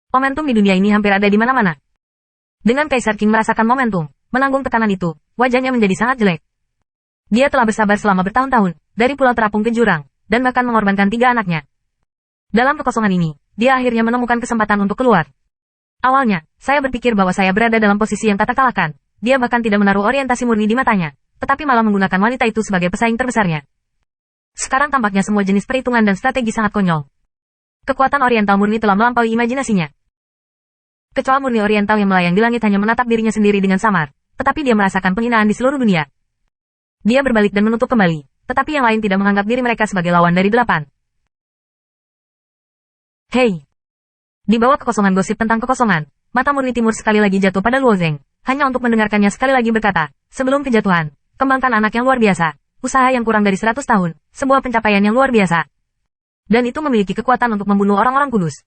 Momentum di dunia ini hampir ada di mana-mana. Dengan Kaisar King merasakan momentum, menanggung tekanan itu, wajahnya menjadi sangat jelek. Dia telah bersabar selama bertahun-tahun, dari pulau terapung ke jurang, dan bahkan mengorbankan 3 anaknya. Dalam kekosongan ini, dia akhirnya menemukan kesempatan untuk keluar. Awalnya, saya berpikir bahwa saya berada dalam posisi yang tak terkalahkan. Dia bahkan tidak menaruh orientasi murni di matanya, tetapi malah menggunakan wanita itu sebagai pesaing terbesarnya. Sekarang tampaknya semua jenis perhitungan dan strategi sangat konyol. Kekuatan oriental murni telah melampaui imajinasinya. Kecoa murni oriental yang melayang di langit hanya menatap dirinya sendiri dengan samar, tetapi dia merasakan penghinaan di seluruh dunia. Dia berbalik dan menutup kembali, tetapi yang lain tidak menganggap diri mereka sebagai lawan dari 8. Hei! Di bawah kekosongan gosip tentang kekosongan, mata murni timur sekali lagi jatuh pada Luo Zeng, hanya untuk mendengarkannya sekali lagi berkata, sebelum kejatuhan, kembangkan anak yang luar biasa. Usaha yang kurang dari 100 tahun, sebuah pencapaian yang luar biasa. Dan itu memiliki kekuatan untuk membunuh orang-orang kudus.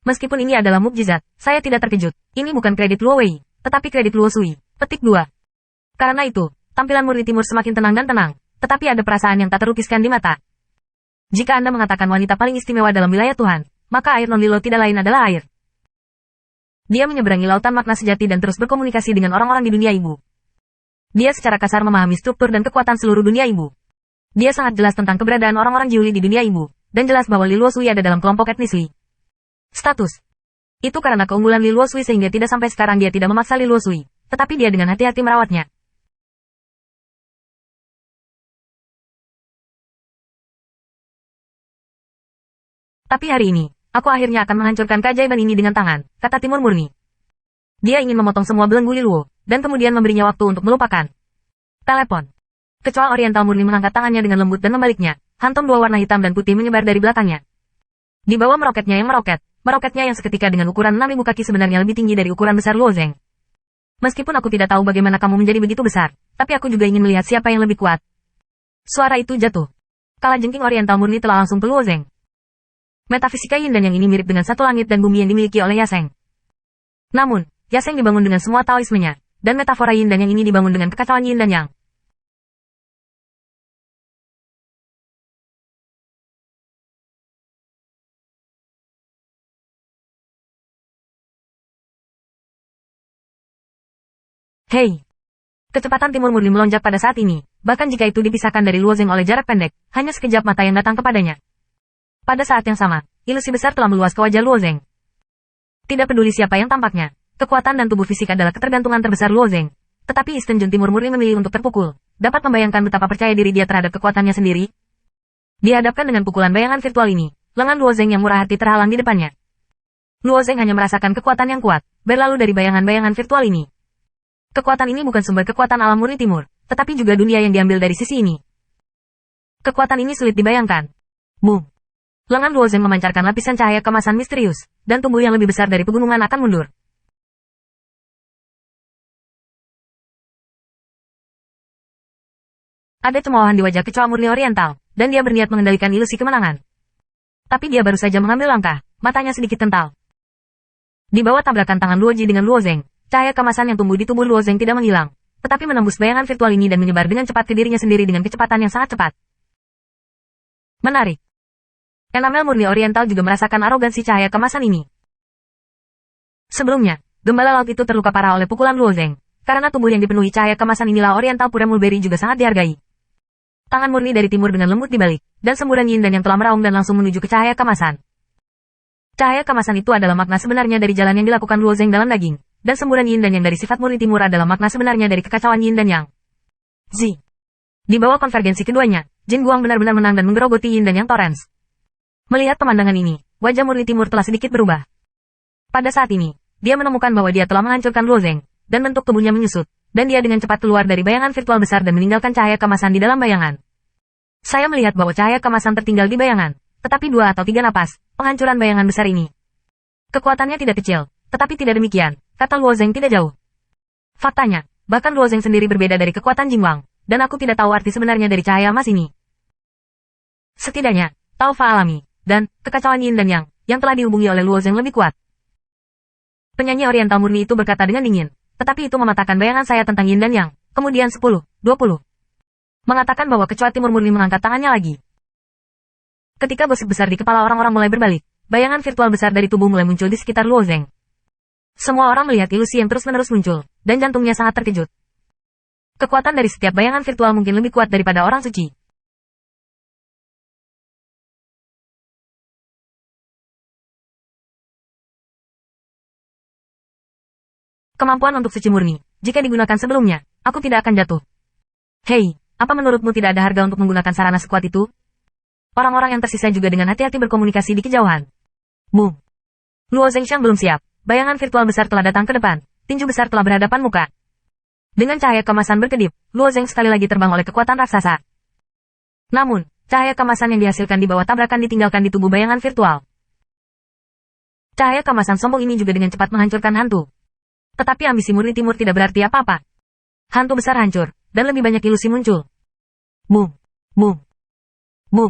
Meskipun ini adalah mukjizat, saya tidak terkejut. Ini bukan kredit Luo Wei, tetapi kredit Luo Sui. Petik 2. Karena itu, tampilan murni timur semakin tenang dan tenang, tetapi ada perasaan yang tak terlukiskan di mata. Jika Anda mengatakan wanita paling istimewa dalam wilayah Tuhan, maka air non Lilo tidak lain adalah air. Dia menyeberangi lautan makna sejati dan terus berkomunikasi dengan orang-orang di dunia ibu. Dia secara kasar memahami struktur dan kekuatan seluruh dunia ibu. Dia sangat jelas tentang keberadaan orang-orang Jiuli di dunia ibu, dan jelas bahwa Li Luo Sui ada dalam kelompok etnis Li. Status. Itu karena keunggulan Li Luo Sui sehingga tidak sampai sekarang dia tidak memaksa Li Luo Sui, tetapi dia dengan hati-hati merawatnya. Tapi hari ini, aku akhirnya akan menghancurkan keajaiban ini dengan tangan, kata Timur Murni. Dia ingin memotong semua belenggu Li Luo, dan kemudian memberinya waktu untuk melupakan. Telepon. Kecoa oriental murni mengangkat tangannya dengan lembut dan membaliknya, hantam 2 warna hitam dan putih menyebar dari belakangnya. Di bawah meroketnya yang seketika dengan ukuran 6.000 kaki sebenarnya lebih tinggi dari ukuran besar Luo Zeng. Meskipun aku tidak tahu bagaimana kamu menjadi begitu besar, tapi aku juga ingin melihat siapa yang lebih kuat. Suara itu jatuh. Kalajengking oriental murni telah langsung ke Luo Zeng. Metafisika Yin dan yang ini mirip dengan satu langit dan bumi yang dimiliki oleh Yaseng. Namun, Yaseng dibangun dengan semua Taoismenya, dan metafora Yin dan yang ini dibangun dengan kekacauan Yin dan Yang. Hei! Kecepatan Timur Murni melonjak pada saat ini, bahkan jika itu dipisahkan dari Luo Zeng oleh jarak pendek, hanya sekejap mata yang datang kepadanya. Pada saat yang sama, ilusi besar telah meluas ke wajah Luo Zeng. Tidak peduli siapa yang tampaknya, kekuatan dan tubuh fisik adalah ketergantungan terbesar Luo Zeng. Tetapi Isten Jun Timur Murni memilih untuk terpukul, dapat membayangkan betapa percaya diri dia terhadap kekuatannya sendiri. Dihadapkan dengan pukulan bayangan virtual ini, lengan Luo Zeng yang murah hati terhalang di depannya. Luo Zeng hanya merasakan kekuatan yang kuat, berlalu dari bayangan-bayangan virtual ini. Kekuatan ini bukan sumber kekuatan alam murni timur, tetapi juga dunia yang diambil dari sisi ini. Kekuatan ini sulit dibayangkan. Boom! Lengan Luo Zeng memancarkan lapisan cahaya kemasan misterius, dan tubuh yang lebih besar dari pegunungan akan mundur. Ada cemoohan di wajah kecoa murni oriental, dan dia berniat mengendalikan ilusi kemenangan. Tapi dia baru saja mengambil langkah, matanya sedikit kental. Di bawah tabrakan tangan Luo Ji dengan Luo Zeng, cahaya kemasan yang tumbuh di tubuh Luo Zeng tidak menghilang, tetapi menembus bayangan virtual ini dan menyebar dengan cepat ke dirinya sendiri dengan kecepatan yang sangat cepat. Menarik. Enamel murni oriental juga merasakan arogansi cahaya kemasan ini. Sebelumnya, gembala laut itu terluka parah oleh pukulan Luo Zeng, karena tubuh yang dipenuhi cahaya kemasan inilah oriental pura mulberry juga sangat dihargai. Tangan murni dari timur dengan lembut dibalik, dan semburan yin dan yang telah meraung dan langsung menuju ke cahaya kemasan. Cahaya kemasan itu adalah makna sebenarnya dari jalan yang dilakukan Luo Zeng dalam daging. Dan semburan yin dan yang dari sifat murni timur adalah makna sebenarnya dari kekacauan yin dan yang. Zi. Di bawah konvergensi keduanya, Jin Guang benar-benar menang dan menggerogoti yin dan yang torrents. Melihat pemandangan ini, wajah murni timur telah sedikit berubah. Pada saat ini, dia menemukan bahwa dia telah menghancurkan Luo Zeng, dan bentuk tubuhnya menyusut, dan dia dengan cepat keluar dari bayangan virtual besar dan meninggalkan cahaya kemasan di dalam bayangan. Saya melihat bahwa cahaya kemasan tertinggal di bayangan, tetapi 2 atau 3 napas, penghancuran bayangan besar ini. Kekuatannya tidak kecil, tetapi tidak demikian. Kata Luo Zeng tidak jauh. Faktanya, bahkan Luo Zeng sendiri berbeda dari kekuatan Jingwang, dan aku tidak tahu arti sebenarnya dari cahaya emas ini. Setidaknya, Taufa alami, dan kekacauan yin dan yang telah dihubungi oleh Luo Zeng lebih kuat. Penyanyi oriental murni itu berkata dengan dingin, tetapi itu mematahkan bayangan saya tentang yin dan yang, kemudian 10, 20. Mengatakan bahwa kecoa timur murni mengangkat tangannya lagi. Ketika gosip besar di kepala orang-orang mulai berbalik, bayangan virtual besar dari tubuh mulai muncul di sekitar Luo Zeng. Semua orang melihat ilusi yang terus-menerus muncul, dan jantungnya sangat terkejut. Kekuatan dari setiap bayangan virtual mungkin lebih kuat daripada orang suci. Kemampuan untuk suci murni, jika digunakan sebelumnya, aku tidak akan jatuh. Hei, apa menurutmu tidak ada harga untuk menggunakan sarana sekuat itu? Orang-orang yang tersisa juga dengan hati-hati berkomunikasi di kejauhan. Mu. Luo Zengxiang belum siap. Bayangan virtual besar telah datang ke depan. Tinju besar telah berhadapan muka. Dengan cahaya kemasan berkedip, Luo Zeng sekali lagi terbang oleh kekuatan raksasa. Namun, cahaya kemasan yang dihasilkan di bawah tabrakan ditinggalkan di tubuh bayangan virtual. Cahaya kemasan sombong ini juga dengan cepat menghancurkan hantu. Tetapi ambisi murni timur tidak berarti apa-apa. Hantu besar hancur, dan lebih banyak ilusi muncul. Mu. Mu. Mu.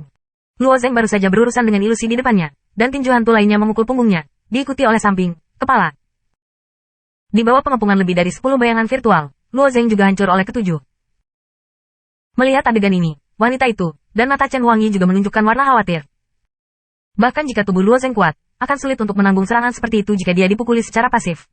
Luo Zeng baru saja berurusan dengan ilusi di depannya, dan tinju hantu lainnya memukul punggungnya, diikuti oleh samping, kepala. Di bawah pengepungan lebih dari 10 bayangan virtual, Luo Zeng juga hancur oleh ketujuh. Melihat adegan ini, wanita itu, dan mata Chen Huangyi juga menunjukkan warna khawatir. Bahkan jika tubuh Luo Zeng kuat, akan sulit untuk menanggung serangan seperti itu jika dia dipukuli secara pasif.